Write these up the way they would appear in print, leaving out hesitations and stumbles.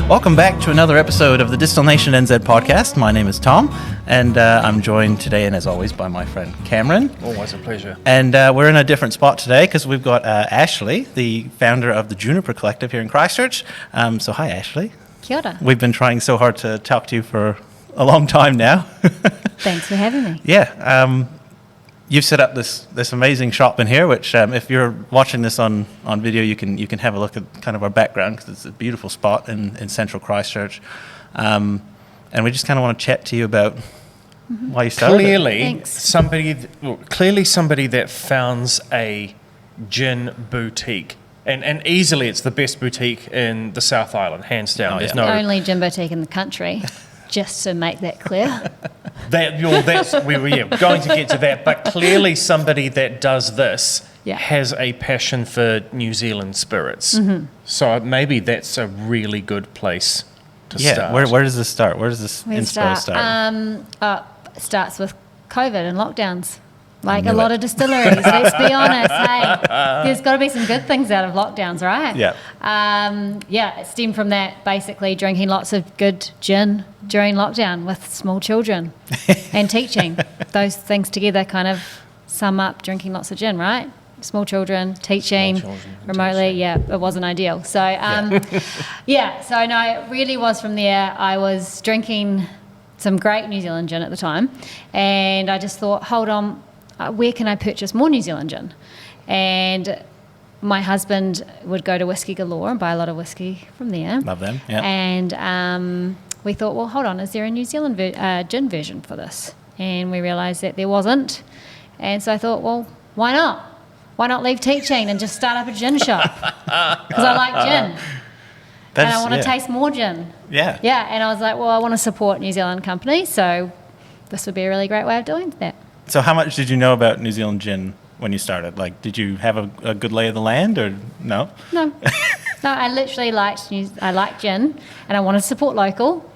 Welcome back to another episode of the Distil-Nation NZ podcast. My name is Tom, and I'm joined today, and as always, by my friend Cameron. Always a pleasure. And we're in a different spot today because we've got Ashleigh, the founder of the Juniper Collective here in Christchurch. So hi, Ashleigh. Kia ora. We've been trying so hard to talk to you for a long time now. Thanks for having me. Yeah. You've set up this amazing shop in here, which if you're watching this on video, you can have a look at kind of our background because it's a beautiful spot in central Christchurch. And we just kind of want to chat to you about why you started Clearly, somebody that founds a gin boutique. And easily it's the best boutique in the South Island, hands down. There's no only gin boutique in the country, just to make that clear. We were going to get to that, but clearly somebody that does this has a passion for New Zealand spirits. Mm-hmm. So maybe that's a really good place to start. Where does this start? Where does this inspo start? It starts with COVID and lockdowns. Like a lot of distilleries, let's be honest. Hey, there's got to be some good things out of lockdowns, right? Yeah. It stemmed from that, basically drinking lots of good gin during lockdown with small children and teaching. Those things together kind of sum up drinking lots of gin, right? Small children, teaching remotely. Yeah, it wasn't ideal. So, so no, it really was from there. I was drinking some great New Zealand gin at the time, and I just thought, hold on, where can I purchase more New Zealand gin? And my husband would go to Whiskey Galore and buy a lot of whiskey from there. Love them, yeah. And we thought, well, hold on, is there a New Zealand gin version for this? And we realised that there wasn't. And so I thought, well, why not? Why not leave teaching and just start up a gin shop? Because I like gin. And I want to taste more gin. Yeah. Yeah, and I was like, well, I want to support New Zealand companies, so this would be a really great way of doing that. So how much did you know about New Zealand gin when you started? Like, did you have a good lay of the land or no? No. No, I literally liked gin and I wanted to support local,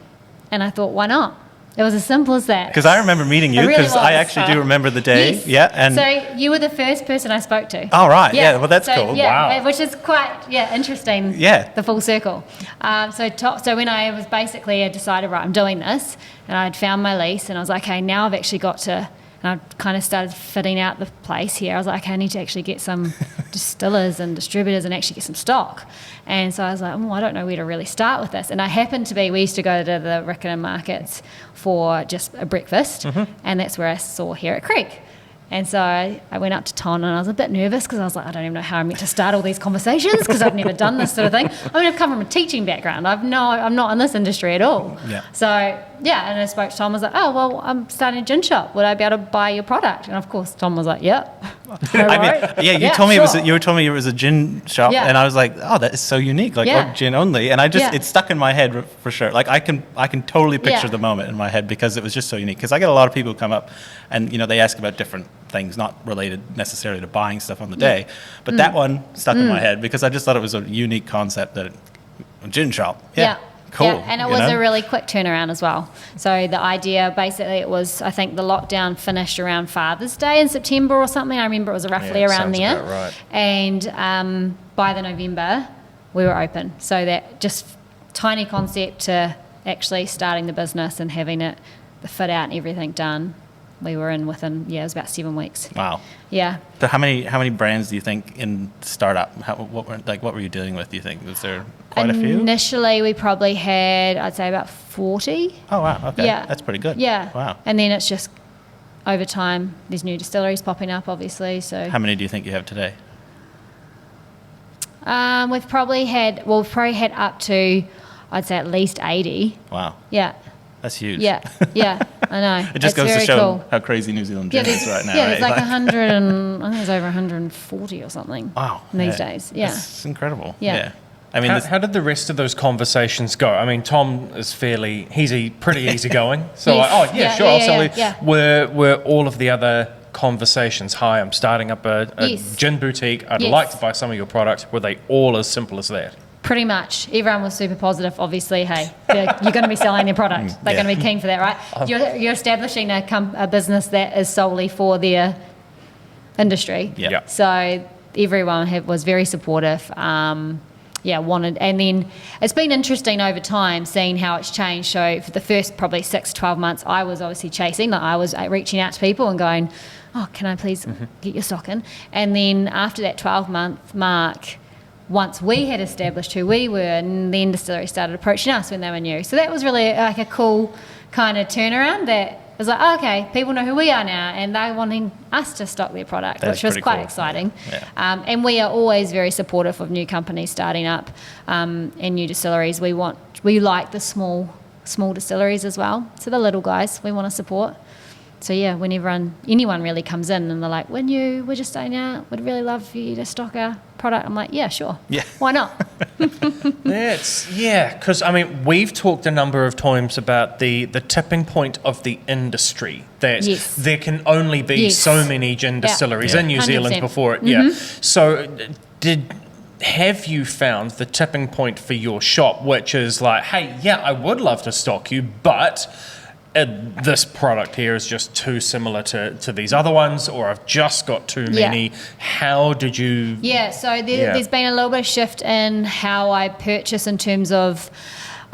and I thought, why not? It was as simple as that. Because I remember meeting you, because I actually do remember the day. Yes. Yeah. And so you were the first person I spoke to. Oh, right. Yeah. Well, that's cool. Yeah, wow. Which is quite interesting. Yeah. The full circle. So when I was I decided, right, I'm doing this, and I'd found my lease, and I was like, okay, now I've actually got to. And I kind of started fitting out the place here. I was like, okay, I need to actually get some distillers and distributors and actually get some stock. And so I was like, I don't know where to really start with this. And I happened to we used to go to the Rickenham markets for just a breakfast, and that's where I saw Herrick Creek. And so I went up to Ton, and I was a bit nervous because I was like, I don't even know how I'm meant to start all these conversations because I've never done this sort of thing. I mean, I've come from a teaching background. I'm not in this industry at all. Yeah. So, and I spoke to Tom. I was like, oh, well, I'm starting a gin shop. Would I be able to buy your product? And, of course, Tom was like, yep. You told me it was a gin shop, and I was like, oh, that is so unique, gin only. And it stuck in my head for sure. Like, I can totally picture the moment in my head because it was just so unique. Because I get a lot of people who come up and, they ask about different things, not related necessarily to buying stuff on the day. But that one stuck in my head because I just thought it was a unique concept, that a gin shop. Yeah. Cool. Yeah, and it was a really quick turnaround as well. So the idea, basically, it was, I think the lockdown finished around Father's Day in September or something. I remember it was roughly around there. About right. And by the November, we were open. So that just tiny concept to actually starting the business and having it, the fit out and everything done. We were in within, it was about 7 weeks. Wow. Yeah. So how many brands do you think in startup? What were you dealing with? Do you think was there quite a few? Initially, we probably had, I'd say, about 40. Oh wow. Okay. Yeah. That's pretty good. Yeah. Wow. And then it's just over time. There's new distilleries popping up, obviously. So. How many do you think you have today? We've probably had up to, I'd say, at least 80. Wow. Yeah. That's huge. Yeah, I know. It just goes to show how crazy New Zealand gin is right now. Yeah, there's like 100 and I think there's over 140 or something. Wow. These days. Yeah. It's incredible. Yeah. I mean, how did the rest of those conversations go? I mean, Tom is pretty easygoing. So yes. Were all of the other conversations, hi, I'm starting up a gin boutique, I'd like to buy some of your products, were they all as simple as that? Pretty much. Everyone was super positive, obviously. Hey, you're going to be selling their product. They're going to be keen for that, right? You're establishing a business that is solely for their industry. Yeah. So everyone was very supportive. wanted. And then it's been interesting over time seeing how it's changed. So for the first probably 6 to 12 months, I was obviously chasing, like I was reaching out to people and going, oh, can I please get your stock in? And then after that 12-month mark, once we had established who we were, and then distilleries started approaching us when they were new. So that was really like a cool kind of turnaround that was like, oh, okay, people know who we are now, and they're wanting us to stock their product, which was quite exciting. Yeah. And we are always very supportive of new companies starting up and new distilleries. We like the small distilleries as well. So the little guys we want to support. So yeah, whenever anyone really comes in and they're like, we're just starting out, we'd really love for you to stock our product. I'm like, yeah, sure. Yeah. Why not? Because I mean, we've talked a number of times about the tipping point of the industry, that there can only be so many gin distilleries in New Zealand 100%. Before it. Mm-hmm. Yeah. So have you found the tipping point for your shop, which is like, hey, yeah, I would love to stock you, but this product here is just too similar to these other ones, or I've just got too many. How did you... So there's been a little bit of shift in how I purchase, in terms of,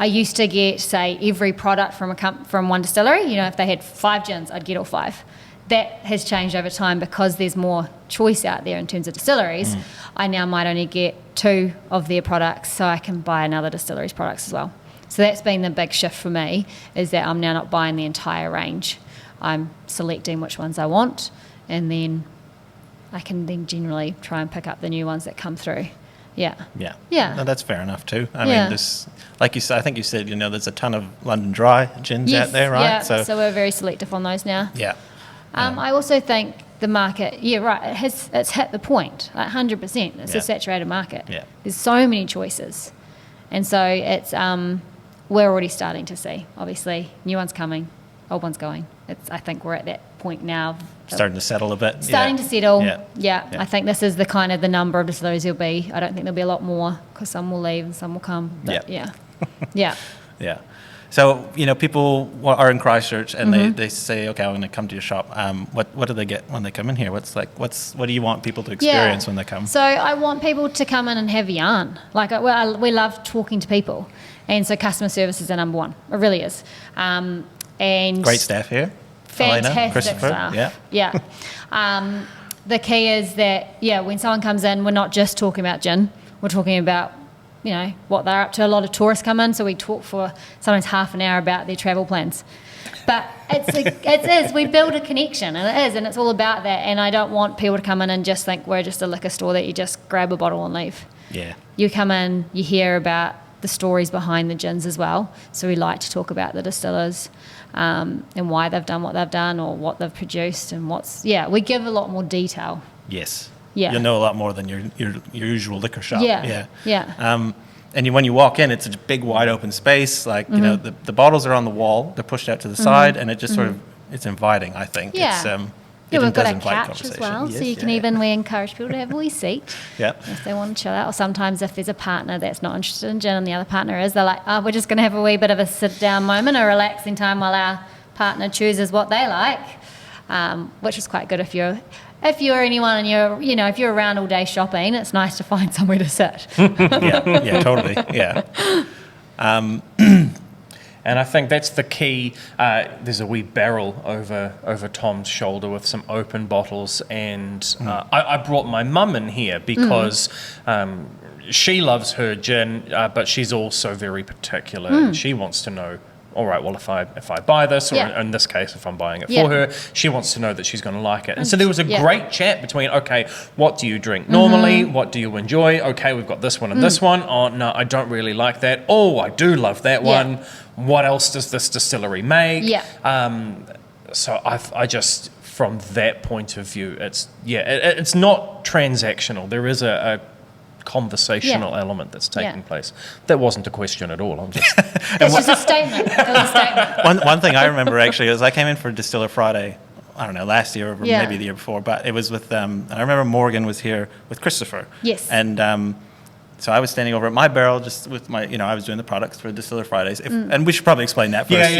I used to get, say, every product from one distillery. You know, if they had 5 gins, I'd get all 5. That has changed over time because there's more choice out there in terms of distilleries. I now might only get 2 of their products, so I can buy another distillery's products as well. So that's been the big shift for me, is that I'm now not buying the entire range. I'm selecting which ones I want, and then I can then generally try and pick up the new ones that come through. Yeah. No, that's fair enough too. I mean, this, like you said, I think you said, there's a ton of London Dry gins out there, right? So we're very selective on those now. Yeah. I also think the market, it's hit the point, like 100%. It's a saturated market. Yeah. There's so many choices. And so it's... we're already starting to see, obviously, new ones coming, old ones going. I think we're at that point now. Starting to settle a bit. Starting to settle. Yeah. I think this is the number of distilleries there'll be. I don't think there'll be a lot more, because some will leave and some will come. But yeah. So, people are in Christchurch and they say, okay, I'm going to come to your shop. What do they get when they come in here? What do you want people to experience when they come? So I want people to come in and have a yarn. We love talking to people. And so customer service is our number one. It really is. And great staff here. Fantastic staff. Yeah. The key is that, when someone comes in, we're not just talking about gin. We're talking about, what they're up to. A lot of tourists come in, so we talk for sometimes half an hour about their travel plans. But it is. We build a connection, and it is, and it's all about that. And I don't want people to come in and just think we're just a liquor store that you just grab a bottle and leave. Yeah. You come in, you hear about the stories behind the gins as well. So we like to talk about the distillers and why they've done what they've done, or what they've produced, and we give a lot more detail. Yes. Yeah. You'll know a lot more than your usual liquor shop. Yeah. And when you walk in, it's a big, wide open space. Like, the bottles are on the wall, they're pushed out to the side, and it just sort of, it's inviting, I think. Yeah. We've got a couch as well, so you can we encourage people to have a wee seat if they want to chill out. Or sometimes if there's a partner that's not interested in gin and the other partner is, they're like, we're just going to have a wee bit of a sit-down moment, a relaxing time while our partner chooses what they like, which is quite good if you're anyone and if you're around all day shopping, it's nice to find somewhere to sit. Totally. Yeah. And I think that's the key. There's a wee barrel over Tom's shoulder with some open bottles, and I brought my mum in here because she loves her gin, but she's also very particular, and she wants to know, all right, well, if I buy this, or in this case, if I'm buying it for her, she wants to know that she's going to like it. And so there was a great chat between, okay, what do you drink normally? What do you enjoy? Okay, we've got this one and this one. Oh, no, I don't really like that. Oh, I do love that one. What else does this distillery make? So I just, from that point of view, it's not transactional. There is a conversational element that's taking place. That wasn't a question at all. It's just a statement. It was a statement. One thing I remember actually is I came in for Distiller Friday, I don't know, last year or maybe the year before, but it was with and I remember Morgan was here with Christopher. Yes. And so I was standing over at my barrel just with my, I was doing the products for Distiller Fridays. And we should probably explain that first.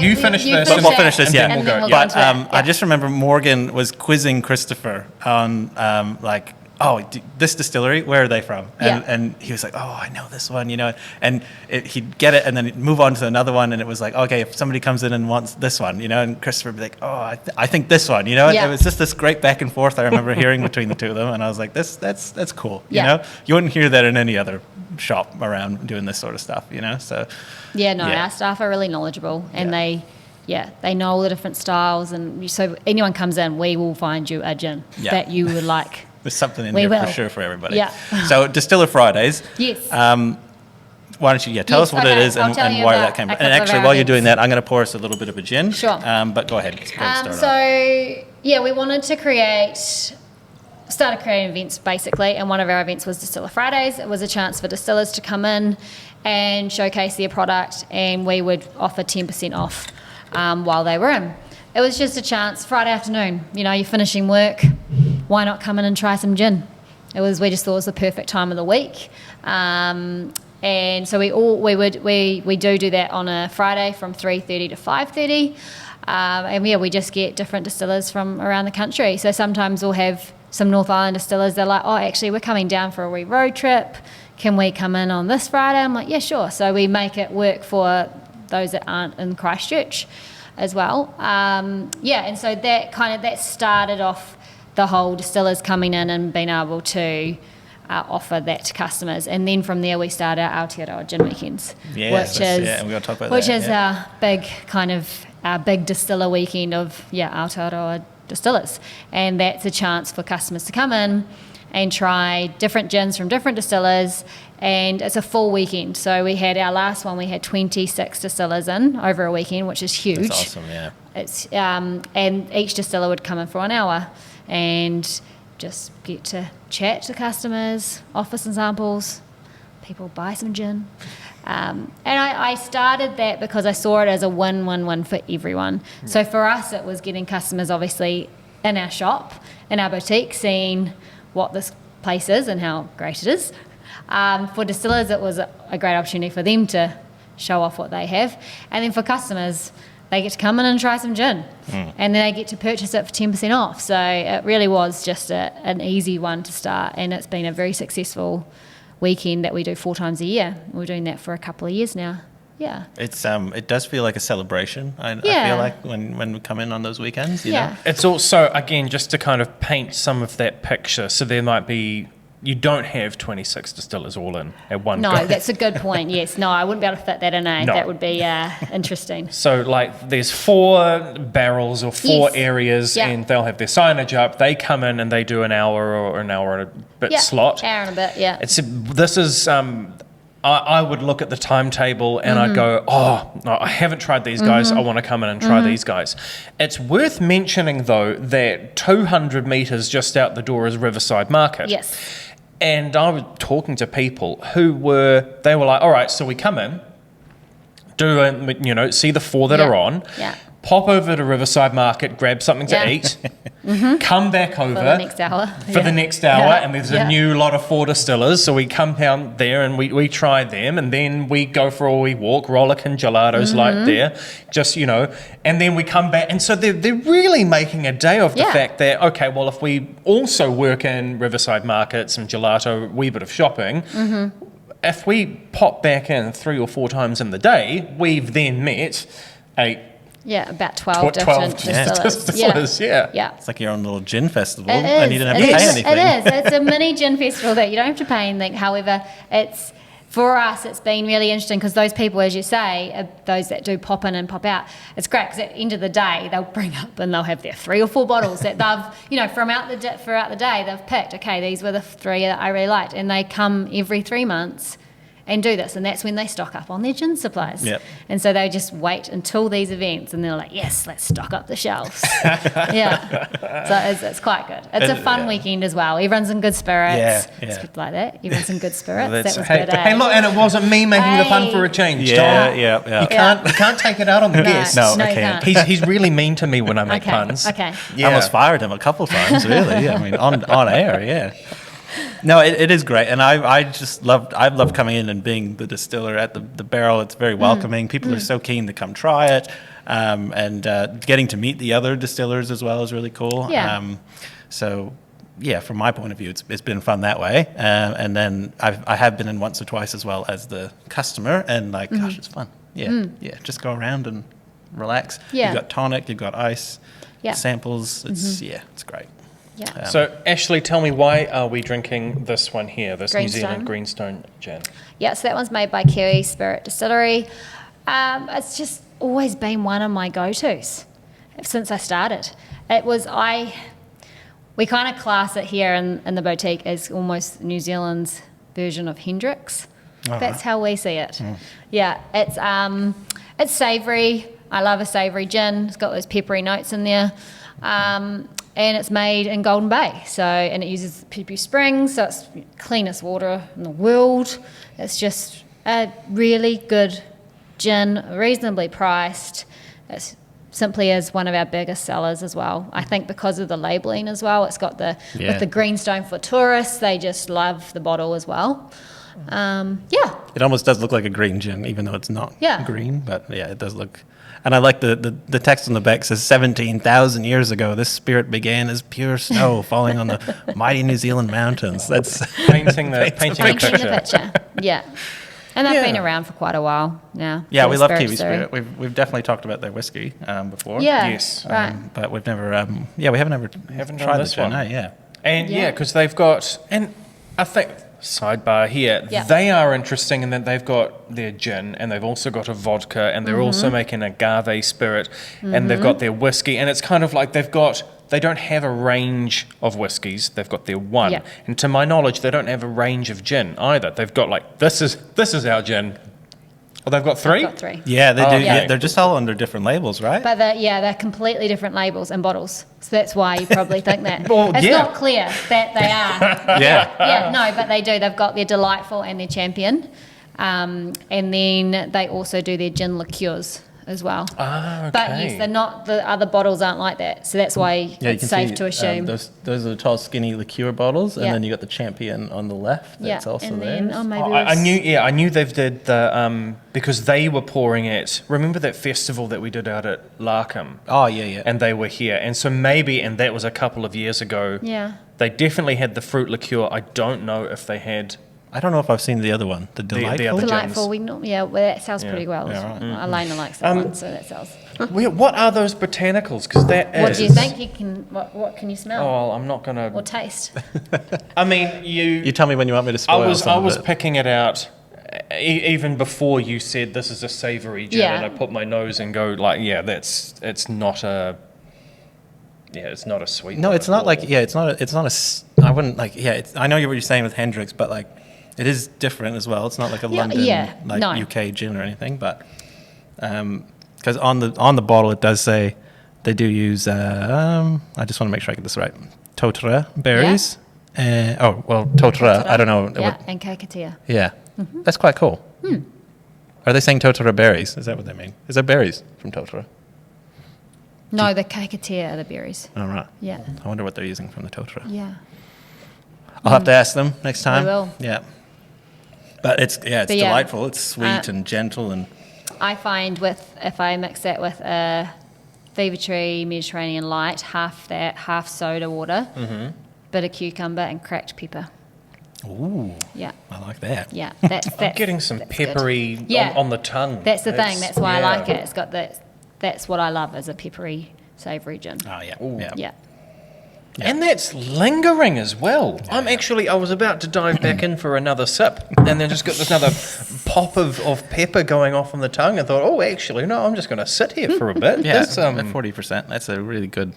You finish this. We'll finish this, and then we'll go. But I just remember Morgan was quizzing Christopher on this distillery, where are they from? And he was like, oh, I know this one, and he'd get it and then he'd move on to another one, and it was like, okay, if somebody comes in and wants this one, and Christopher would be like, oh, I think this one, It was just this great back and forth I remember hearing between the two of them, and I was like, that's cool, You wouldn't hear that in any other shop around doing this sort of stuff, so. Our staff are really knowledgeable, and they know all the different styles, and so anyone comes in, we will find you a gin that you would like. There's something in there for sure for everybody. Yeah. So Distiller Fridays. Yes. Why don't you tell us what it is and why that came. And actually, while you're doing that, I'm going to pour us a little bit of a gin. Sure. But go ahead. We wanted to started creating events basically, and one of our events was Distiller Fridays. It was a chance for distillers to come in and showcase their product, and we would offer 10% off while they were in. It was just a chance, Friday afternoon, you're finishing work, why not come in and try some gin? We just thought it was the perfect time of the week. And so we do that on a Friday from 3:30 to 5:30. And we just get different distillers from around the country. So sometimes we'll have some North Island distillers, they're like, oh, actually, we're coming down for a wee road trip. Can we come in on this Friday? I'm like, yeah, sure. So we make it work for those that aren't in Christchurch as well. And so that started off the whole distillers coming in and being able to offer that to customers. And then from there we started our Aotearoa Gin Weekends, which is our big distiller weekend of Aotearoa distillers. And that's a chance for customers to come in and try different gins from different distillers, and it's a full weekend. So we had our last one, we had 26 distillers in over a weekend, which is huge. That's awesome, yeah. It's and each distiller would come in for 1 hour and just get to chat to customers, offer some samples, people buy some gin. And I started that because I saw it as a win-win-win for everyone. Yeah. So for us, it was getting customers obviously in our shop, in our boutique, seeing what this place is and how great it is. For distillers, it was a great opportunity for them to show off what they have. And then for customers, they get to come in and try some gin. And then they get to purchase it for 10% off. So it really was just an easy one to start. And it's been a very successful weekend that we do 4 times a year. We're doing that for a couple of years now. Yeah. It does feel like a celebration. I feel like when we come in on those weekends, you know. It's also, again, just to kind of paint some of that picture. So there might be, you don't have 26 distillers all in at one go. No, that's a good point. Yes. No, I wouldn't be able to fit that in. No. That would be interesting. So like there's 4 barrels or 4 areas and they'll have their signage up. They come in and they do an hour or an hour and a bit slot. Hour and a bit, yeah. This is... I would look at the timetable and I'd go, oh, no, I haven't tried these guys. I want to come in and try these guys. It's worth mentioning, though, that 200 metres just out the door is Riverside Market. Yes. And I was talking to people who were like, all right, so we come in, see the 4 that are on, pop over to Riverside Market, grab something to eat, come back over for the next hour, and there's a new lot of 4 distillers, so we come down there and we try them, and then we go for a wee walk, Rollickin Gelato's like there, just, and then we come back, and so they're really making a day of the fact that, okay, well, if we also work in Riverside Market, some gelato, a wee bit of shopping, if we pop back in 3 or 4 times in the day, we've then met about 12 different distillers. Yeah. It's like your own little gin festival, and you don't have to pay anything. It is. It's a mini gin festival that you don't have to pay anything. However, for us, it's been really interesting because those people, as you say, those that do pop in and pop out, it's great because at the end of the day, they'll bring up and they'll have their 3 or 4 bottles that they've, throughout the day, they've picked, okay, these were the 3 that I really liked, and they come every 3 months and do this, and that's when they stock up on their gin supplies. Yep. And so they just wait until these events, and they're like, yes, let's stock up the shelves. So it's quite good. It's a fun weekend as well. Everyone's in good spirits. It's good like that. Everyone's in good spirits. That was good. Hey, look, and it wasn't me making the fun for a change, Tom. You can't take it out on the guests. No, I can't. He's really mean to me when I make puns. Okay. I almost fired him a couple times, really. I mean, on air, No, it is great, and I love coming in and being the distiller at the barrel. It's very welcoming. People are so keen to come try it, and getting to meet the other distillers as well is really cool. Yeah. So from my point of view, it's been fun that way. And then I have been in once or twice as well as the customer, and like, gosh, it's fun. Yeah, just go around and relax. Yeah. You've got tonic, you've got ice, samples. It's it's great. Yeah. So, Ashleigh, tell me, why are we drinking this one here, this New Greenstone. Zealand Greenstone gin? Yeah, so that one's made by Kiwi Spirit Distillery. It's just always been one of my go-tos since I started. We kind of class it here in the boutique as almost New Zealand's version of Hendrick's. That's how we see it. Yeah, it's savoury. I love a savoury gin. It's got those peppery notes in there. And it's made in Golden Bay, and it uses Pepe Springs, so it's cleanest water in the world. It's just a really good gin, reasonably priced. It simply is one of our biggest sellers as well. I think because of the labelling as well. It's got with the greenstone for tourists. They just love the bottle as well. It almost does look like a green gin, even though it's not green. But it does look. And I like the text on the back says 17,000 years ago, this spirit began as pure snow falling on the mighty New Zealand mountains. That's painting the picture. Yeah. And they've been around for quite a while now. Yeah, we love Kiwi Spirit. We've definitely talked about their whiskey before. Yeah. Yes. Right. But we've never, we haven't tried this one. And because they've got, and I think, sidebar here, they are interesting in that they've got their gin and they've also got a vodka and they're also making agave spirit and they've got their whiskey, and it's kind of like they don't have a range of whiskies, they've got their one. And to my knowledge, they don't have a range of gin either. They've got like, this is our gin. Oh, they've got three? They've got three. Yeah, they do. Yeah, they're just all under different labels, right? But they're completely different labels and bottles. So that's why you probably think that. It's not clear that they are. No, but they do. They've got their Delightful and their Champion. And then they also do their gin liqueurs as well. Okay. But yes, they're not, the other bottles aren't like that. So that's why it's safe to assume. Those are the tall, skinny liqueur bottles, and then you got the Champion on the left. That's also and there. then, I knew they did the because they were pouring it. Remember that festival that we did out at Larkham? Oh yeah. And they were here, and so maybe, and that was a couple of years ago. Yeah. They definitely had the fruit liqueur. I don't know if they had. I don't know if I've seen the other one, the Delightful. The other Delightful, that sells pretty well. Elena likes that one, so that sells. What are those botanicals? Because what do you think you can? What can you smell? Oh, I'm not gonna. Or taste? I mean, you tell me when you want me to spoil. I was picking it out even before you said this is a savoury gin, and I put my nose and go like, it's not a. Yeah, it's not a sweet. No, it's not like it's not a. I wouldn't like I know what you're saying with Hendrick's, but like. It is different as well. It's not like a London, UK gin or anything, but because on the bottle it does say they do use. I just want to make sure I get this right. Totara berries. Totara. I don't know. Yeah, and kakatea. Yeah, that's quite cool. Are they saying Totara berries? Is that what they mean? Is there berries from Totara? No, the kakatea are the berries. All right. Yeah. I wonder what they're using from the Totara. Yeah. I'll have to ask them next time. We will. Yeah. But it's delightful. It's sweet and gentle, and I find if I mix that with a Fever Tree Mediterranean Light, half that, half soda water, bit of cucumber and cracked pepper. Ooh. Yeah. I like that. Yeah. That's I'm getting some peppery on the tongue. That's the thing. That's why I like it. It's got that. That's what I love, is a peppery, savoury gin. Oh yeah. Ooh. Yeah. Yeah. And that's lingering as well. I was about to dive back in for another sip and then just got this another pop of pepper going off on the tongue and thought, I'm just going to sit here for a bit. Yeah, 40%. That's a really good,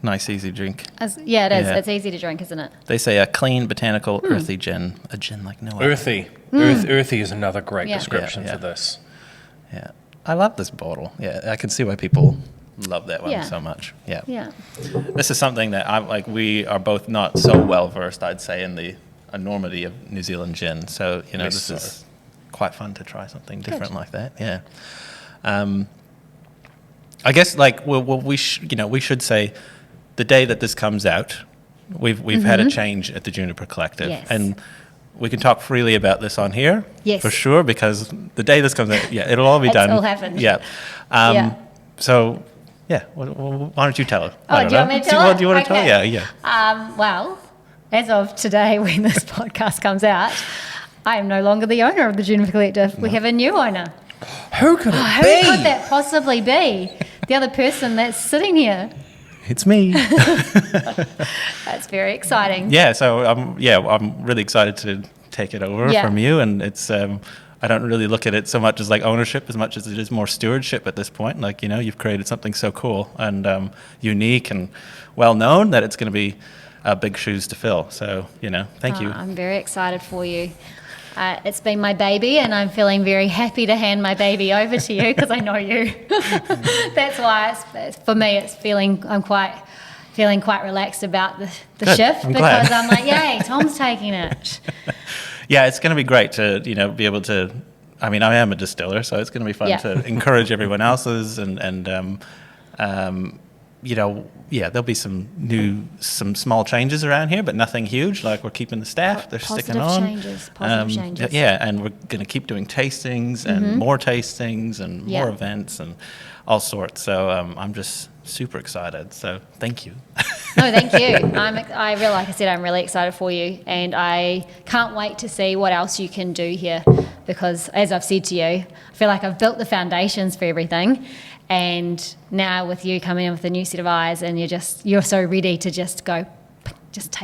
nice, easy drink. It is. Yeah. It's easy to drink, isn't it? They say a clean, botanical, earthy gin. A gin like no other. Earthy. Earthy is another great description for this. Yeah. I love this bottle. Yeah, I can see why people love that one so much. Yeah. Yeah. This is something that we are both not so well versed, I'd say, in the enormity of New Zealand gin. So, this is quite fun to try something different like that. Yeah. I guess we should say the day that this comes out, we've had a change at the Juniper Collective. Yes. And we can talk freely about this on here. Yes. For sure, because the day this comes out, it'll all be done. It's all happened. Yeah. So, why don't you tell her? Oh, do you want me to tell her? Do you want to tell her? Yeah. Well, as of today, when this podcast comes out, I am no longer the owner of the Juniper Collective. No. We have a new owner. Who could it be? Who could that possibly be? The other person that's sitting here. It's me. That's very exciting. Yeah, so I'm really excited to take it over from you, and it's I don't really look at it so much as like ownership as much as it is more stewardship at this point. Like, you know, you've created something so cool and unique and well known that it's going to be big shoes to fill. So, you know, thank you. I'm very excited for you. It's been my baby, and I'm feeling very happy to hand my baby over to you because I know you. That's why for me, I'm feeling quite relaxed about the shift because I'm like, yay, Tom's taking it. Yeah, it's going to be great to, you know, be able to. I mean, I am a distiller, so it's going to be fun to encourage everyone else's and you know, there'll be some small changes around here, but nothing huge. Like, we're keeping the staff; they're sticking on. Positive changes. Yeah, and we're going to keep doing tastings and more tastings and more events and all sorts. So I'm just super excited. So thank you. No, thank you. Like I said, I'm really excited for you, and I can't wait to see what else you can do here. Because, as I've said to you, I feel like I've built the foundations for everything. And now with you coming in with a new set of eyes, and you're so ready to just take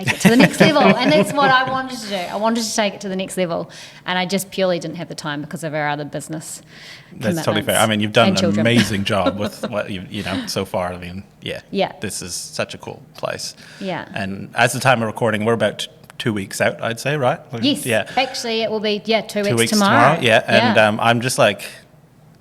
it to the next level. And that's what I wanted to do. I wanted to take it to the next level, and I just purely didn't have the time because of our other business commitments. That's totally fair. I mean, you've done an amazing job with what you know so far. I mean, this is such a cool place. Yeah. And as the time of recording, we're about 2 weeks out, I'd say, right? Yes. Yeah. Actually, it will be 2 weeks tomorrow. Yeah. And I'm just like,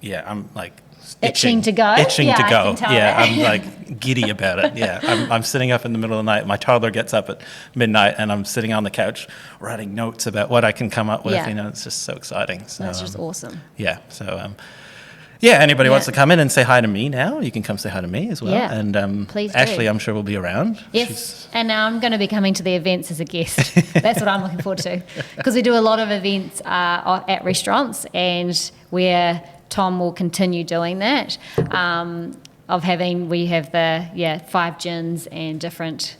I'm like. Itching to go. Yeah, I'm like giddy about it. Yeah, I'm sitting up in the middle of the night. My toddler gets up at midnight, and I'm sitting on the couch writing notes about what I can come up with. Yeah. You know, it's just so exciting. So, that's just awesome. Yeah. So, anybody wants to come in and say hi to me now, you can come say hi to me as well. Yeah. And please do. Ashleigh, I'm sure, will be around. Yes. And now I'm going to be coming to the events as a guest. That's what I'm looking forward to, because we do a lot of events at restaurants, and we're Tom will continue doing that. We have the 5 gins and different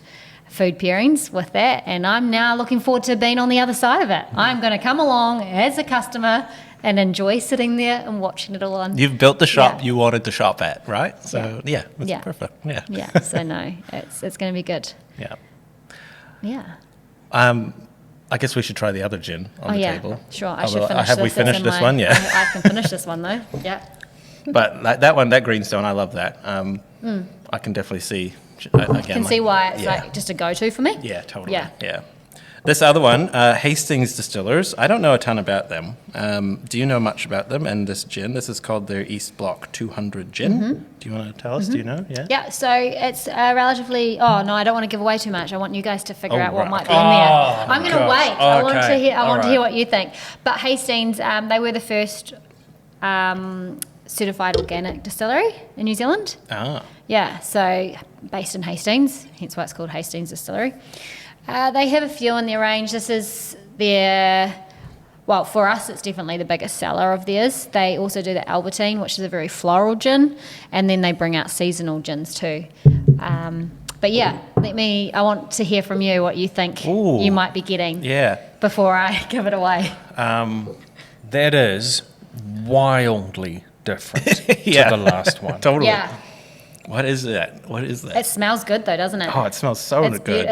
food pairings with that, and I'm now looking forward to being on the other side of it. I'm going to come along as a customer and enjoy sitting there and watching it all on. You've built the shop you wanted to shop at, right? So it's perfect. Yeah. Yeah. So no, it's going to be good. Yeah. Yeah. I guess we should try the other gin on the table. Sure. I should finish this. Have we finished this one? Yeah. I can finish this one though. Yeah. But that one, that Greenstone, I love that. I can definitely see. Again, see why it's like just a go-to for me. Yeah, totally. Yeah. This other one, Hastings Distillers. I don't know a ton about them. Do you know much about them and this gin? This is called their East Block 200 gin. Mm-hmm. Do you want to tell us? Do you know? Yeah. Yeah. So it's relatively. Oh no, I don't want to give away too much. I want you guys to figure out what might be in there. I'm going to wait. I want to hear. I want to hear what you think. But Hastings, they were the first certified organic distillery in New Zealand. Ah. Yeah. So based in Hastings, hence why it's called Hastings Distillery. They have a few in their range. This is for us, it's definitely the biggest seller of theirs. They also do the Albertine, which is a very floral gin, and then they bring out seasonal gins too. But I want to hear from you what you think you might be getting before I give it away. That is wildly different to the last one. Totally. Yeah. What is that? It smells good though, doesn't it? Oh, it smells so good.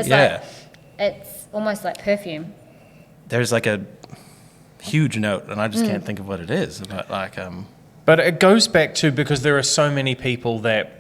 It's almost like perfume. There's like a huge note, and I just can't think of what it is. But it goes back to, because there are so many people that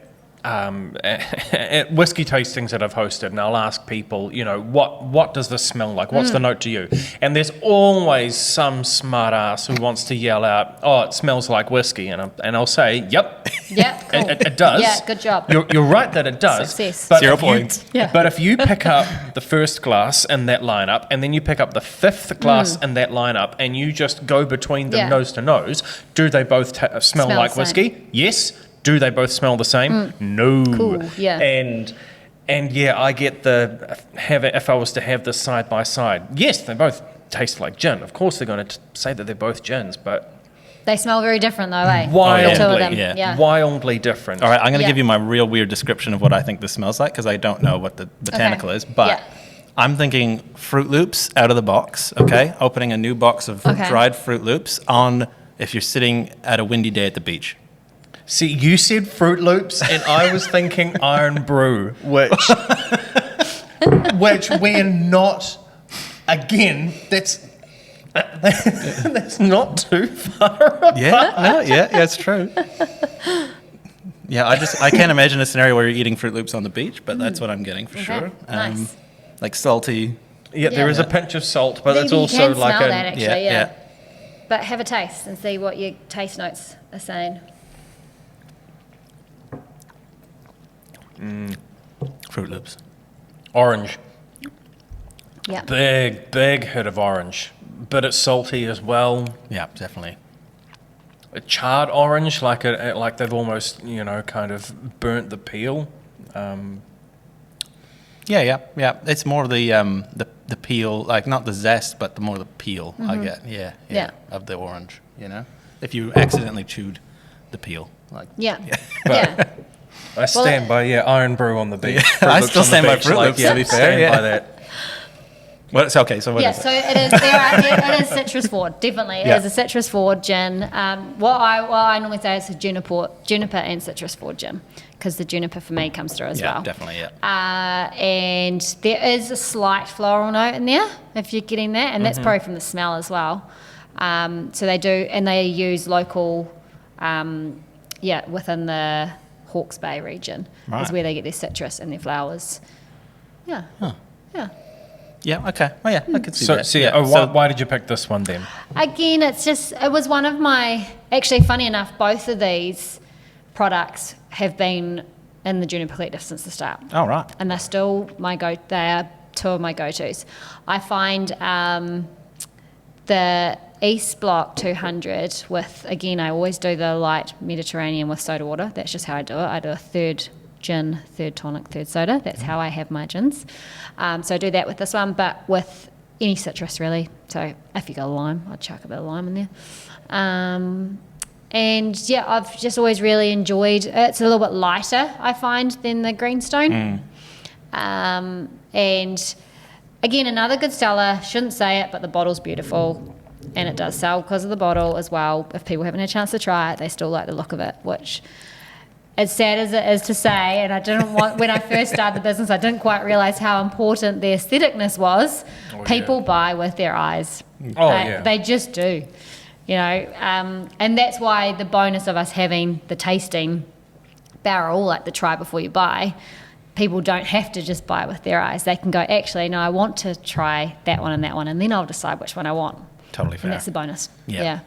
at whiskey tastings that I've hosted, and I'll ask people, what does this smell like? What's the note to you? And there's always some smart ass who wants to yell out, "Oh, it smells like whiskey," and I'll say, "Yep, yeah, cool. it does." Yeah, good job. You're right that it does. Success. But 0 points. But if you pick up the first glass in that lineup, and then you pick up the 5th glass in that lineup, and you just go between them nose to nose, do they both smell like whiskey? Yes. Do they both smell the same? No. Cool. Yeah. And I get if I was to have this side by side, yes, they both taste like gin. Of course, they're going to say that they're both gins, but they smell very different, though, eh? Wildly different. All right, I'm going to give you my real weird description of what I think this smells like, because I don't know what the botanical is, but I'm thinking Fruit Loops out of the box, okay? Opening a new box of dried Fruit Loops if you're sitting at a windy day at the beach. See, you said Fruit Loops, and I was thinking Iron Brew, which we're not. Again, that's not too far apart. Yeah, it's true. Yeah, I can't imagine a scenario where you're eating Fruit Loops on the beach, but that's what I'm getting for sure. Nice. Like salty. Yeah, there is a pinch of salt, but it's You also can like smell that actually, yeah. But have a taste and see what your taste notes are saying. Fruit Loops. Orange. Yeah. Big hit of orange, but it's salty as well. Yeah, definitely. A charred orange, like they've almost kind of burnt the peel. Yeah. It's more the peel, like not the zest, but more the peel I get. Yeah. Of the orange. If you accidentally chewed the peel, like. Yeah. I stand by Iron Brew on the beach. I still stand by Fruit Loops. To be fair, by that. So what is it? So it is citrus forward, definitely. It is a citrus forward gin. What I normally say is a juniper and citrus forward gin, because the juniper for me comes through as well. Yeah, definitely, and there is a slight floral note in there, if you're getting that, and that's probably from the smell as well. So they do, and they use local, within the Hawke's Bay region is where they get their citrus and their flowers. Yeah. Huh. Yeah. Yeah, okay. Oh, yeah, I could see that. Why did you pick this one then? Again, it was one of my, actually funny enough, both of these products have been in the Juniper Collective since the start. Oh, right. And they're still they are two of my go-tos. I find the East Block 200 with, again, I always do the light Mediterranean with soda water. That's just how I do it. I do a third gin, third tonic, third soda. That's how I have my gins. So I do that with this one, but with any citrus really. So if you got a lime, I'd chuck a bit of lime in there. And yeah, I've just always really enjoyed it. It's a little bit lighter, I find, than the Greenstone. And again, another good seller, shouldn't say it, but the bottle's beautiful. And it does sell because of the bottle as well. If people haven't had a chance to try it, they still like the look of it, which, as sad as it is to say, and I didn't want, when I first started the business, I didn't quite realise how important the aestheticness was. People buy with their eyes. They just do. And that's why the bonus of us having the tasting barrel, like the try before you buy, people don't have to just buy with their eyes. They can go, actually, no, I want to try that one, and then I'll decide which one I want. Totally fair. And that's the bonus. Yeah.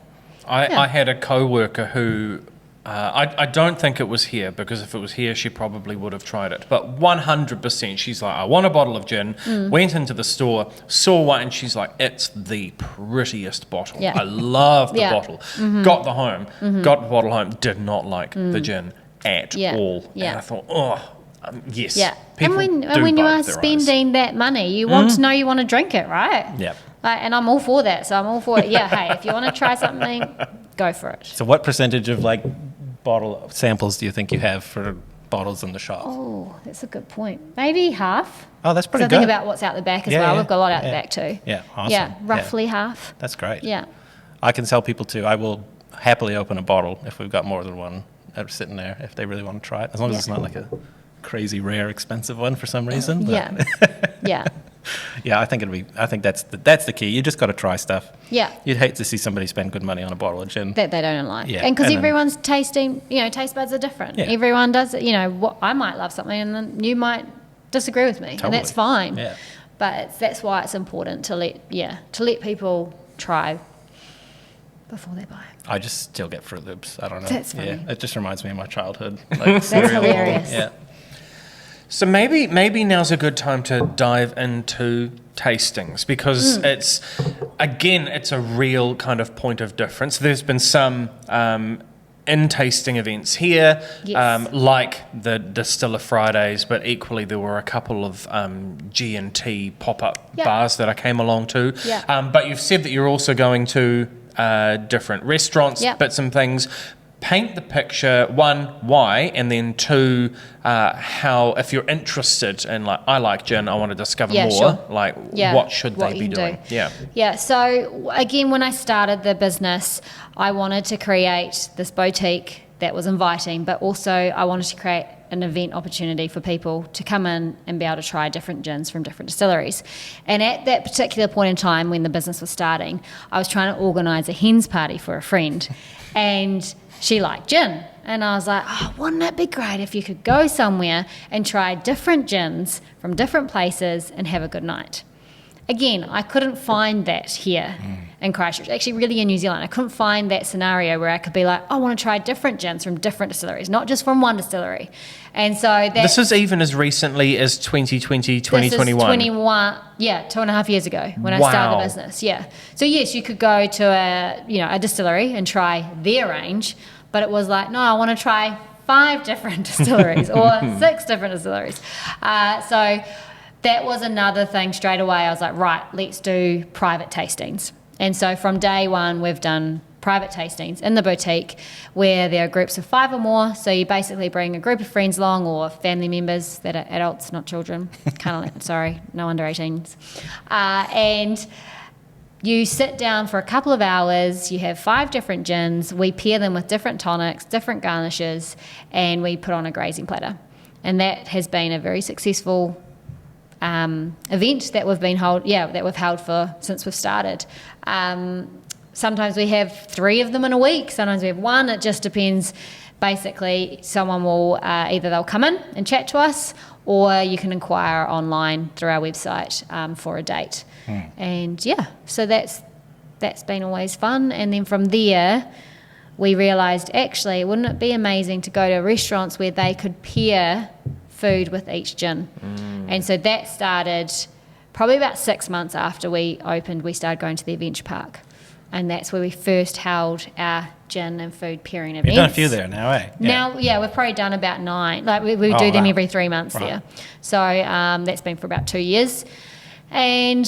I had a co-worker who, I don't think it was here, because if it was here, she probably would have tried it. But 100%, she's like, I want a bottle of gin. Went into the store, saw one, and she's like, it's the prettiest bottle. I love the bottle. Got the bottle home, did not like the gin at all. And I thought, yes. Yeah. And when you are spending that money, you want to know you want to drink it, right? Yeah. And I'm all for that. So I'm all for it. Yeah, hey, if you want to try something, go for it. So what percentage of bottle samples do you think you have for bottles in the shop? Oh, that's a good point. Maybe half. Oh, that's pretty good. So think about what's out the back as well. We've got a lot out the back too. Yeah, awesome. Yeah, roughly half. That's great. Yeah. I can tell people too. I will happily open a bottle if we've got more than one sitting there, if they really want to try it, as long as it's not like a crazy rare expensive one for some reason. Yeah. Yeah, I think that's the key. You just got to try stuff. Yeah. You'd hate to see somebody spend good money on a bottle of gin that they don't like. Yeah. And because everyone's tasting, taste buds are different. Yeah. Everyone does it. What I might love something and then you might disagree with me, totally. And that's fine. Yeah. But that's why it's important to let people try before they buy. I just still get Fruit Loops. I don't know. That's funny. Yeah, it just reminds me of my childhood. That's hilarious. Yeah. So maybe now's a good time to dive into tastings, because it's a real kind of point of difference. There's been some in tasting events here, like the Distiller Fridays, but equally there were a couple of G&T pop-up bars that I came along to. Yeah. But you've said that you're also going to different restaurants, bits and things. paint the picture, one, why, and then two, how, if you're interested in, like, I like gin, I want to discover more, sure. What should they be doing? Yeah, so again, when I started the business, I wanted to create this boutique that was inviting, but also I wanted to create an event opportunity for people to come in and be able to try different gins from different distilleries. And at that particular point in time when the business was starting, I was trying to organise a hens party for a friend, and she liked gin. And I was like, oh, wouldn't it be great if you could go somewhere and try different gins from different places and have a good night? Again, I couldn't find that here in Christchurch, actually really in New Zealand. I couldn't find that scenario where I could be like, I want to try different gins from different distilleries, not just from one distillery. And so this is even as recently as 2020, 2021. This is 21, 2.5 years ago when I started the business. Yeah. So yes, you could go to a distillery and try their range, but it was like, no, I want to try 5 different distilleries or 6 different distilleries. So that was another thing straight away. I was like, right, let's do private tastings. And so from day one, we've done private tastings in the boutique where there are groups of 5 or more. So you basically bring a group of friends along or family members that are adults, not children. No under 18s. And you sit down for a couple of hours. You have 5 different gins. We pair them with different tonics, different garnishes, and we put on a grazing platter. And that has been a very successful event that we've held for since we've started. Sometimes we have 3 of them in a week. Sometimes we have 1. It just depends. Basically, someone will either they'll come in and chat to us, or you can inquire online through our website for a date. And so that's been always fun. And then from there, we realised actually, wouldn't it be amazing to go to restaurants where they could pair food with each gin? And so that started probably about 6 months after we opened. We started going to the adventure park, and that's where we first held our gin and food pairing events. You've done a few there now, eh? Now, we've probably done about 9. Like we do them every 3 months there. So that's been for about 2 years. And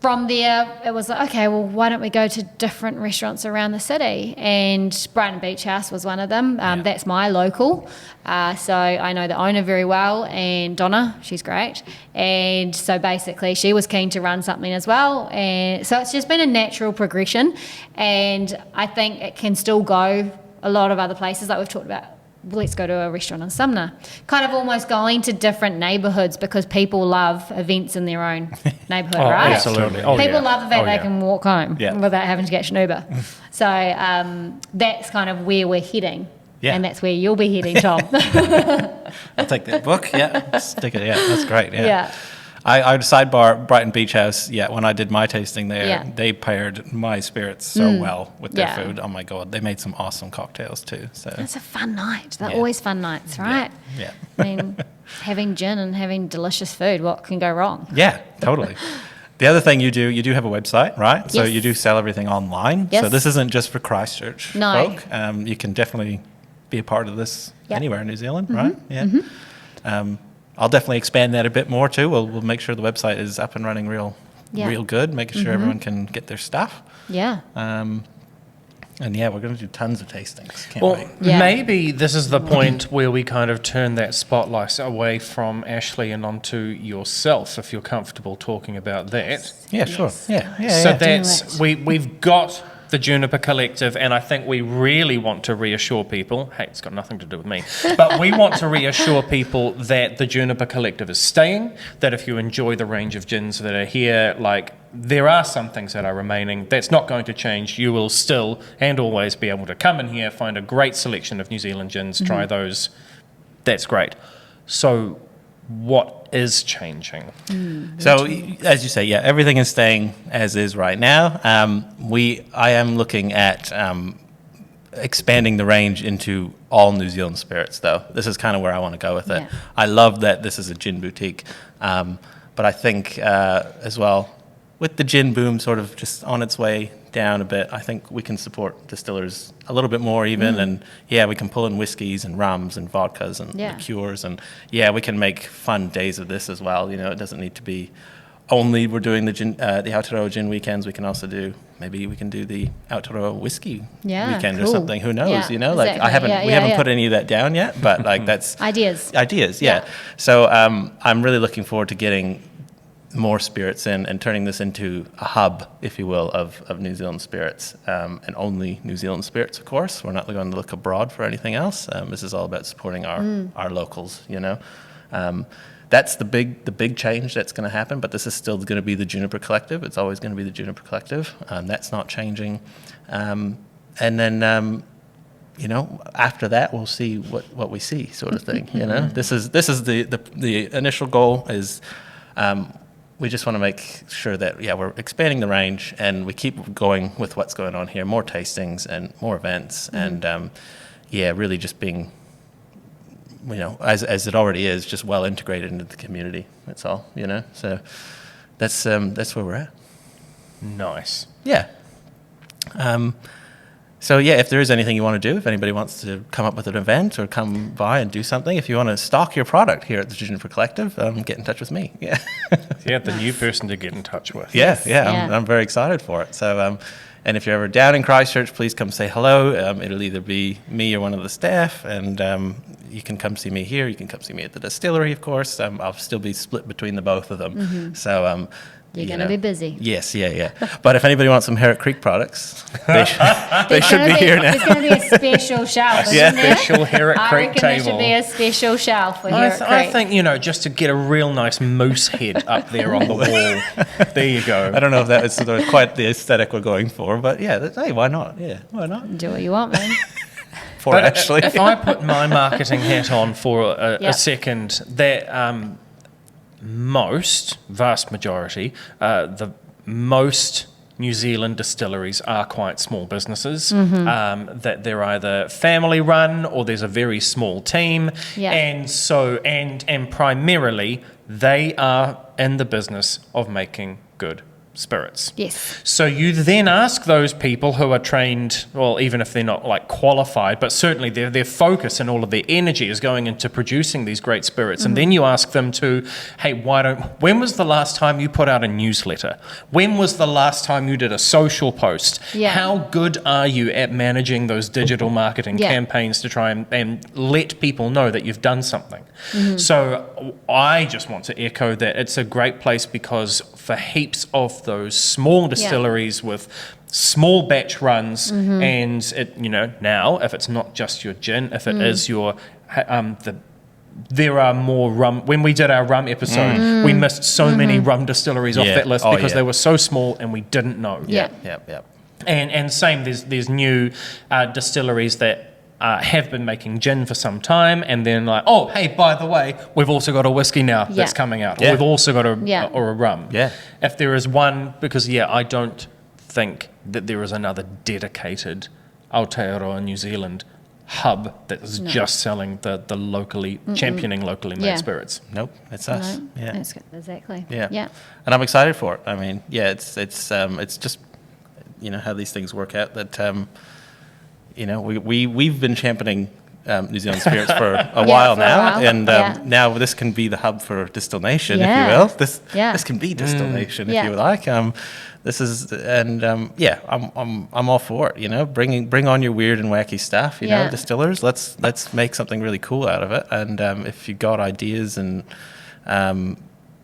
from there, it was like, okay, well, why don't we go to different restaurants around the city? And Brighton Beach House was one of them. That's my local. So I know the owner very well, and Donna, she's great. And so basically she was keen to run something as well. And so it's just been a natural progression. And I think it can still go a lot of other places, like we've talked about. Let's go to a restaurant in Sumner. Kind of almost going to different neighbourhoods because people love events in their own neighbourhood, right? Absolutely. People love the fact they can walk home without having to catch an Uber. So that's kind of where we're heading. Yeah. And that's where you'll be heading, Tom. I'll take that book. Stick it. That's great. I would sidebar Brighton Beach House. When I did my tasting there, they paired my spirits so well with their food. Oh my God, they made some awesome cocktails too. So it's a fun night. They're always fun nights, right? Yeah. I mean, having gin and having delicious food, what can go wrong? Yeah, totally. The other thing you do have a website, right? So you do sell everything online. Yes. So this isn't just for Christchurch folk. You can definitely be a part of this anywhere in New Zealand, right? Yeah. I'll definitely expand that a bit more too. We'll make sure the website is up and running real good, making sure everyone can get their stuff. Yeah. And we're going to do tons of tastings. Can't wait. Maybe this is the point where we kind of turn that spotlight away from Ashleigh and onto yourself, if you're comfortable talking about that. Yeah, sure. Yeah. So that's we've got the Juniper Collective, and I think we really want to reassure people, hey, it's got nothing to do with me, but we want to reassure people that the Juniper Collective is staying, that if you enjoy the range of gins that are here, like, there are some things that are remaining. That's not going to change. You will still and always be able to come in here, find a great selection of New Zealand gins, try those. That's great. So what is changing? So, as you say, everything is staying as is right now. I am looking at expanding the range into all New Zealand spirits, though. This is kind of where I want to go with it. I love that this is a gin boutique, but I think as well, with the gin boom sort of just on its way down a bit, I think we can support distillers a little bit more even, and we can pull in whiskies and rums and vodkas and liqueurs, and we can make fun days of this as well. You know, it doesn't need to be, only we're doing the Aotearoa gin weekends, we can also do, maybe we can do the Aotearoa whiskey weekend or something. Who knows? You know, like we haven't put any of that down yet, but like that's ideas. Yeah. So I'm really looking forward to getting more spirits in and turning this into a hub, if you will, of New Zealand spirits, and only New Zealand spirits, of course. We're not going to look abroad for anything else. This is all about supporting our locals, you know. That's the big change that's going to happen, but this is still going to be the Juniper Collective. It's always going to be the Juniper Collective. That's not changing. And then, you know, after that, we'll see what we see, sort of thing, you know. This is the initial goal is... we just want to make sure that, we're expanding the range and we keep going with what's going on here, more tastings and more events, and really just being, you know, as it already is, just well integrated into the community. That's all, you know. So that's where we're at. Nice. Yeah. So if there is anything you want to do, if anybody wants to come up with an event or come by and do something, if you want to stock your product here at the Juniper Collective, get in touch with me. Yeah. The new person to get in touch with. I'm very excited for it. So, and if you're ever down in Christchurch, please come say hello. It'll either be me or one of the staff, and you can come see me here. You can come see me at the distillery, of course. I'll still be split between the both of them. So. You're going to be busy. Yes, But if anybody wants some Herrick Creek products, they should be here now. There's going to be a special shelf, special Herrick Creek table. There should be a special shelf for Herrick Creek. I think, you know, just to get a real nice moose head up there on the wall. There you go. I don't know if that is sort of quite the aesthetic we're going for, but hey, why not? Yeah, why not? Do what you want, man. Ashleigh. If I put my marketing hat on for a second, that... vast majority, the most New Zealand distilleries are quite small businesses, that they're either family run or there's a very small team, and so and primarily they are in the business of making good spirits. Yes. So you then ask those people who are trained, well, even if they're not like qualified, but certainly their focus and all of their energy is going into producing these great spirits. And then you ask them to, hey, when was the last time you put out a newsletter? When was the last time you did a social post? How good are you at managing those digital marketing campaigns to try and let people know that you've done something? So I just want to echo that it's a great place, because for heaps of those small distilleries with small batch runs, and it, you know, now if it's not just your gin, if it is your there are more rum. When we did our rum episode, we missed so many rum distilleries off that list because they were so small and we didn't know. And same, there's new distilleries that have been making gin for some time, and then like, oh, hey, by the way, we've also got a whiskey now that's coming out. Or we've also got a rum. If there is one, because I don't think that there is another dedicated Aotearoa New Zealand hub that is just selling the locally, championing locally made spirits. Nope, it's us. Exactly. And I'm excited for it. I mean, it's just, you know, how these things work out, that you know, we've been championing New Zealand spirits for a while now, and now this can be the hub for Distil-Nation, if you will. This can be Distil-Nation, if you like. This is, and I'm all for it. You know, bring on your weird and wacky stuff. You know, distillers, let's make something really cool out of it. And if you got ideas and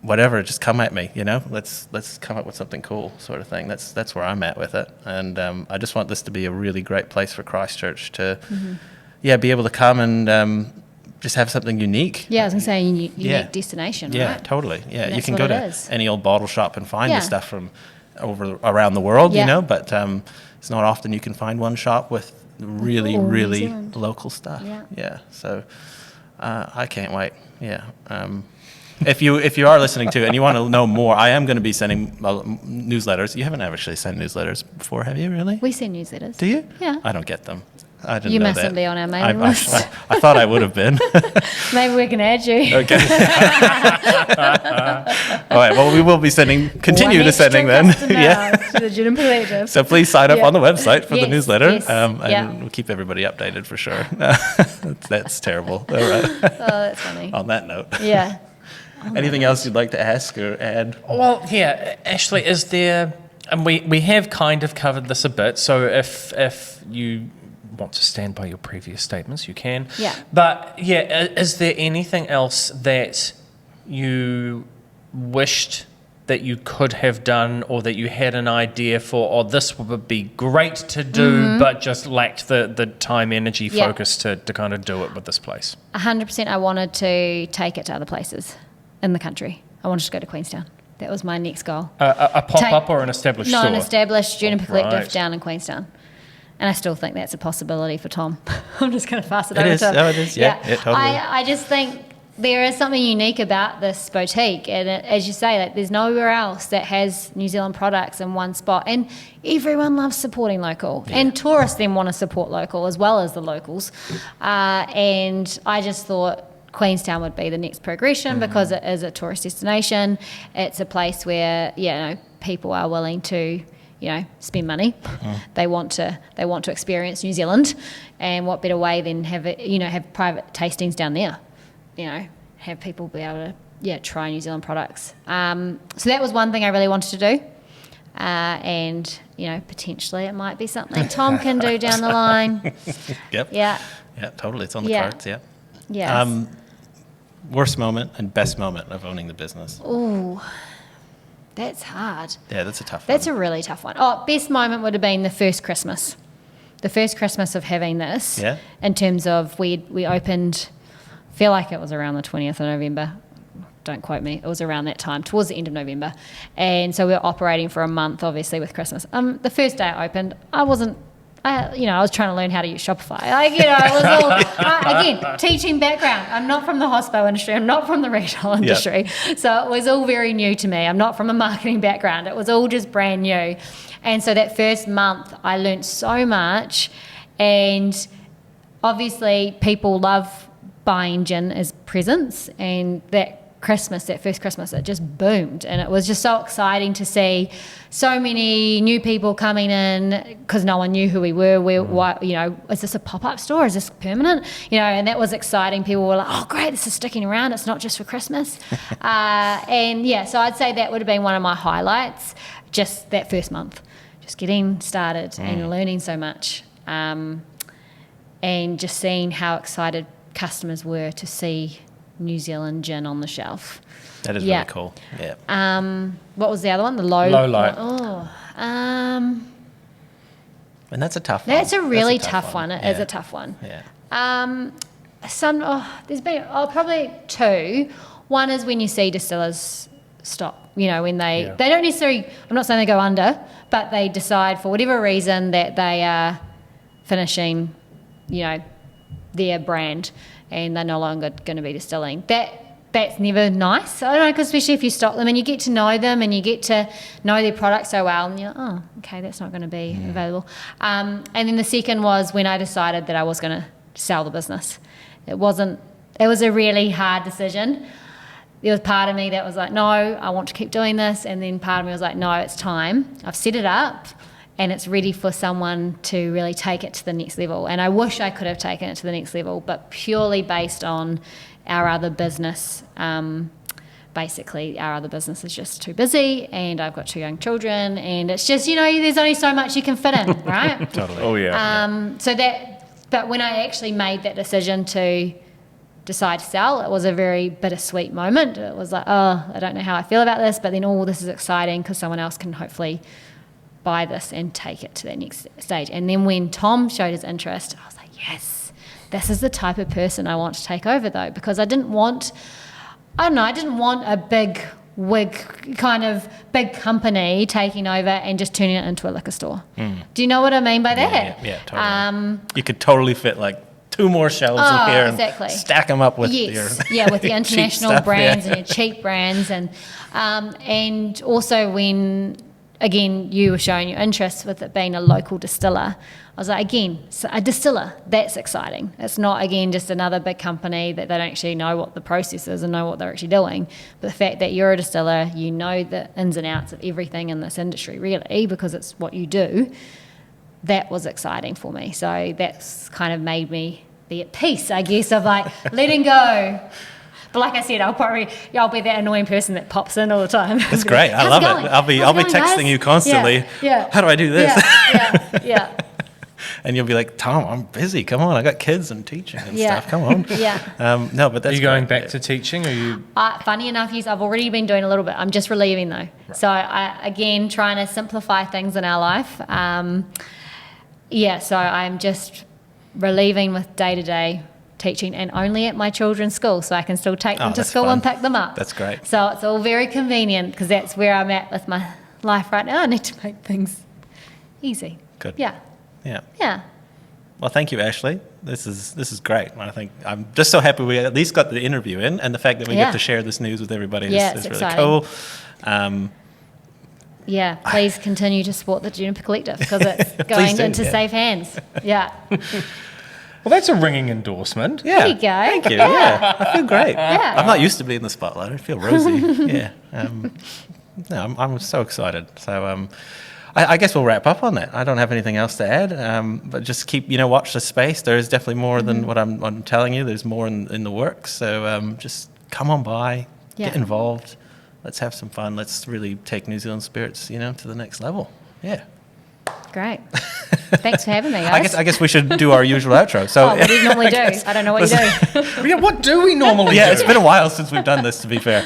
whatever, just come at me, you know, let's come up with something cool, sort of thing. That's where I'm at with it. And I just want this to be a really great place for Christchurch to be able to come and just have something unique. I was going to say unique destination, right? Totally. You can go to any old bottle shop and find this stuff from around the world, you know, but it's not often you can find one shop with really local stuff. So I can't wait. If you are listening to it and you want to know more, I am going to be sending newsletters. You haven't actually sent newsletters before, have you, really? We send newsletters. Do you? Yeah. I don't get them. I didn't you know mustn't that. be on our mailing list. I thought I would have been. Maybe we can add you. Okay. All right. Well, we will be continue to sending then. To the Juniper Collective. So please sign up on the website for the newsletter, and we'll keep everybody updated for sure. That's terrible. All right. Oh, that's funny. On that note. Anything else you'd like to ask or add? Well, yeah, Ashleigh, is there, and we have kind of covered this a bit, so if you want to stand by your previous statements, you can. Yeah. But yeah, is there anything else that you wished that you could have done, or that you had an idea for, or this would be great to do, but just lacked the time, energy, focus to kind of do it with this place? 100%. I wanted to take it to other places in the country. I wanted to go to Queenstown. That was my next goal. A pop-up or an established store? No, an established Juniper Collective Right. down in Queenstown. And I still think that's a possibility for Tom. I'm just going to pass it over is. to him. Oh, it is. Yeah, totally. I just think there is something unique about this boutique, and as you say, like, there's nowhere else that has New Zealand products in one spot, and everyone loves supporting local, and tourists then want to support local as well as the locals, and I just thought Queenstown would be the next progression because it is a tourist destination. It's a place where people are willing to spend money. They want to experience New Zealand, and what better way than have private tastings down there. Have people be able to try New Zealand products. So that was one thing I really wanted to do, and potentially it might be something Tom can do down the line. Yep. Yeah. Yeah, totally. It's on the cards. Yeah. Yeah. Worst moment and best moment of owning the business. Ooh, that's hard. Yeah, that's a tough one. That's a really tough one. Oh, best moment would have been the first Christmas. The first Christmas of having this. Yeah. In terms of we opened, feel like it was around the 20th of November. Don't quote me. It was around that time, towards the end of November. And so we were operating for a month, obviously, with Christmas. The first day I opened, I was trying to learn how to use Shopify. It was all, again, teaching background. I'm not from the hospital industry. I'm not from the retail industry. Yep. So it was all very new to me. I'm not from a marketing background. It was all just brand new. And so that first month, I learned so much. And obviously, people love buying gin as presents. And that first Christmas, it just boomed, and it was just so exciting to see so many new people coming in because no one knew who we were. Is this a pop-up store? Is this permanent? And that was exciting. People were like, "Oh, great! This is sticking around. It's not just for Christmas." So I'd say that would have been one of my highlights. Just that first month, just getting started and learning so much, and just seeing how excited customers were to see New Zealand gin on the shelf. That is really cool. Yeah. What was the other one? The low light. Oh. And that's a tough one. That's a really tough one. It is a tough one. Yeah. There's been probably two. One is when you see distillers stop. When they don't necessarily. I'm not saying they go under, but they decide for whatever reason that they are finishing, their brand, and they're no longer going to be distilling. That's never nice. I don't know, because especially if you stop them and you get to know them and you get to know their product so well, and you're like, oh, okay, that's not going to be available. And then the second was when I decided that I was going to sell the business. It was a really hard decision. There was part of me that was like, no, I want to keep doing this, and then part of me was like, no, it's time. I've set it up, and it's ready for someone to really take it to the next level. And I wish I could have taken it to the next level, but purely based on our other business. Basically, our other business is just too busy, and I've got 2 young children, and it's just, there's only so much you can fit in, right? Totally. Oh, yeah. But when I actually made that decision to decide to sell, it was a very bittersweet moment. It was like, oh, I don't know how I feel about this, but then, this is exciting because someone else can hopefully buy this and take it to that next stage. And then when Tom showed his interest, I was like, yes, this is the type of person I want to take over, though, because I didn't want a big wig kind of big company taking over and just turning it into a liquor store. Do you know what I mean by that? Yeah, totally. You could totally fit like 2 more shelves in here and stack them up with with the international stuff, brands and your cheap brands, and also when, again, you were showing your interest with it being a local distiller, I was like, again, a distiller, that's exciting. It's not, again, just another big company that they don't actually know what the process is and know what they're actually doing. But the fact that you're a distiller, you know the ins and outs of everything in this industry, really, because it's what you do, that was exciting for me. So that's kind of made me be at peace, I guess, of like letting go. But like I said, I'll be that annoying person that pops in all the time. That's great. I love it. I'll be texting you constantly. Yeah. How do I do this? Yeah. And you'll be like, Tom, I'm busy. Come on, I got kids and teaching and stuff. Come on. No, but that's. Are you going back to teaching? Or are you? Funny enough, yes, I've already been doing a little bit. I'm just relieving though. Right. So again, trying to simplify things in our life. So I'm just relieving with day-to-day teaching, and only at my children's school, so I can still take them to school and pick them up. That's great. So it's all very convenient because that's where I'm at with my life right now. I need to make things easy. Good. Yeah. Well, thank you, Ashleigh. This is great. I think I'm just so happy we at least got the interview in, and the fact that we get to share this news with everybody is really cool. Please continue to support the Juniper Collective because it's going into safe hands. Yeah. Well, that's a ringing endorsement. There you go. Thank you. Yeah. I feel great. Yeah. I'm not used to being in the spotlight. I feel rosy. I'm so excited. So I guess we'll wrap up on that. I don't have anything else to add, but just keep, watch the space. There is definitely more than what I'm telling you. There's more in the works. So just come on by, get involved. Let's have some fun. Let's really take New Zealand spirits, to the next level. Yeah. Great. Thanks for having me, guys. I guess we should do our usual outro. So what do you normally do? I don't know what you do. What do we normally do? It's been a while since we've done this, to be fair.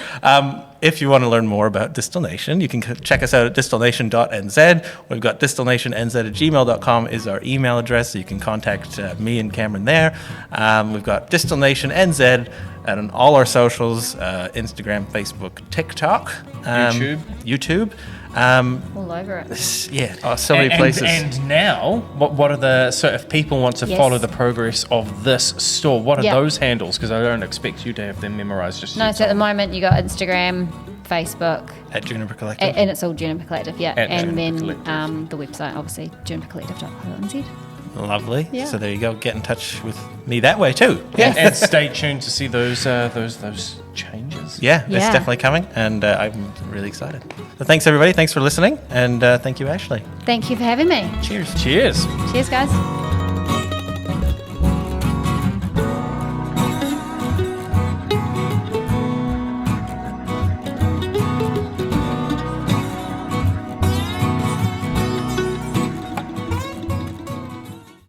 If you want to learn more about Distil-Nation, you can check us out at Distil-Nation.NZ. We've got distilnationnz@gmail.com is our email address, so you can contact me and Cameron there. We've got Distil-Nation NZ on all our socials, Instagram, Facebook, TikTok, YouTube. All over it. So many places. And now, what are so if people want to follow the progress of this store, what are those handles? Because I don't expect you to have them memorized. So at the moment you got Instagram, Facebook. At Juniper Collective. And it's all Juniper Collective, and then Collective. the website, obviously, junipercollective.co.nz. Lovely. Yeah. So there you go. Get in touch with me that way too. And stay tuned to see those changes. Yeah, it's definitely coming, and I'm really excited. So thanks everybody. Thanks for listening, and thank you, Ashleigh. Thank you for having me. Cheers. Cheers. Cheers, guys.